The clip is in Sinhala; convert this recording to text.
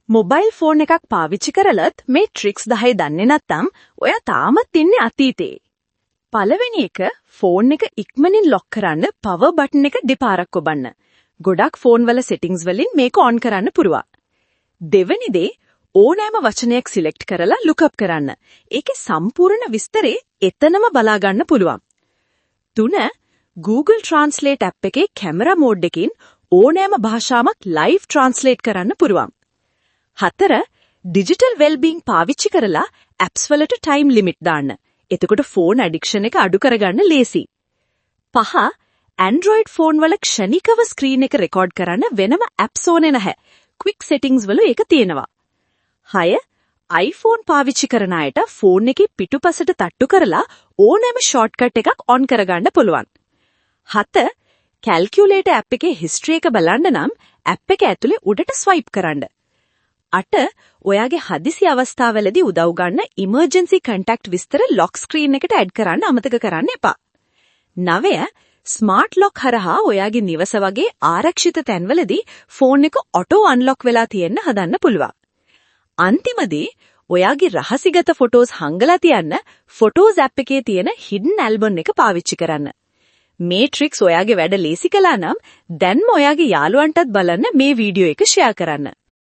මොබයිල් ෆෝන් එකක් පාවිච්චි කරලත් මේ ට්‍රික්ස් 10 දන්නේ නැත්නම් ඔයා තාමත් ඉන්නේ අතීතේ. පළවෙනි එක ෆෝන් එක ඉක්මනින් ලොක් කරන්න පවර් බටන් එක දෙපාරක් ඔබන්න. ගොඩක් ෆෝන් වල සෙටින්ග්ස් වලින් මේක ඔන් කරන්න පුරුවා. දෙවෙනි දේ ඕනෑම වචනයක් සිලෙක්ට් කරලා ලුක්අප් කරන්න. ඒකේ සම්පූර්ණ විස්තරේ එතනම බලා ගන්න පුළුවන්. 3 Google Translate app එකේ කැමරා මෝඩ් එකකින් ඕනෑම භාෂාවක් ලයිව් ට්‍රාන්ස්ලේට් කරන්න පුරුවන්. 4 ඩිජිටල් වෙල්බීయింగ్ පාවිච්චි කරලා ඇප්ස් වලට ටයිම් ලිමිට් දාන්න. එතකොට ෆෝන් ඇඩික්ෂන් එක අඩු කරගන්න ලේසි. 5 Android ෆෝන් වල ක්ෂණිකව ස්ක්‍රීන් එක රෙකෝඩ් කරන්න වෙනම ඇප්ස් ඕනේ නැහැ. ක්වික් සෙටින්ග්ස් වල ඒක තියෙනවා. 6 iPhone පාවිච්චි කරන අයට ෆෝන් එකේ පිටුපසට තට්ටු කරලා ඕනෑම ෂෝට්කට් එකක් ඔන් කරගන්න පුළුවන්. 7 කැල්කියුලේටර් ඇප් එකේ හිස්ටරි එක බලන්න නම් ඇප් එක ඇතුලේ උඩට ස්වයිප් කරන්න. 8 ඔයාගේ හදිසි අවස්ථාවලදී උදව් ගන්න ඉමර්ජන්සි කන්ටැක්ට් විස්තර ලොක් ස්ක්‍රීන් එකට ඇඩ් කරන්න අමතක කරන්න එපා. 9 ස්මාර්ට් ලොක් හරහා ඔයාගේ නිවස වගේ ආරක්ෂිත තැන්වලදී ෆෝන් එක ඔටෝ අන්ලොක් වෙලා තියෙන්න හදන්න පුළුවන්. අන්තිමදී ඔයාගේ රහසිගත ෆොටෝස් හංගලා තියන්න ෆොටෝස් ඇප් එකේ තියෙන හිඩන් ඇල්බම් එක පාවිච්චි කරන්න. මේ ට්‍රික්ස් ඔයාගේ වැඩ ලේසි කළා නම් දැන්ම ඔයාගේ යාළුවන්ටත් බලන්න මේ වීඩියෝ එක ෂෙයා කරන්න.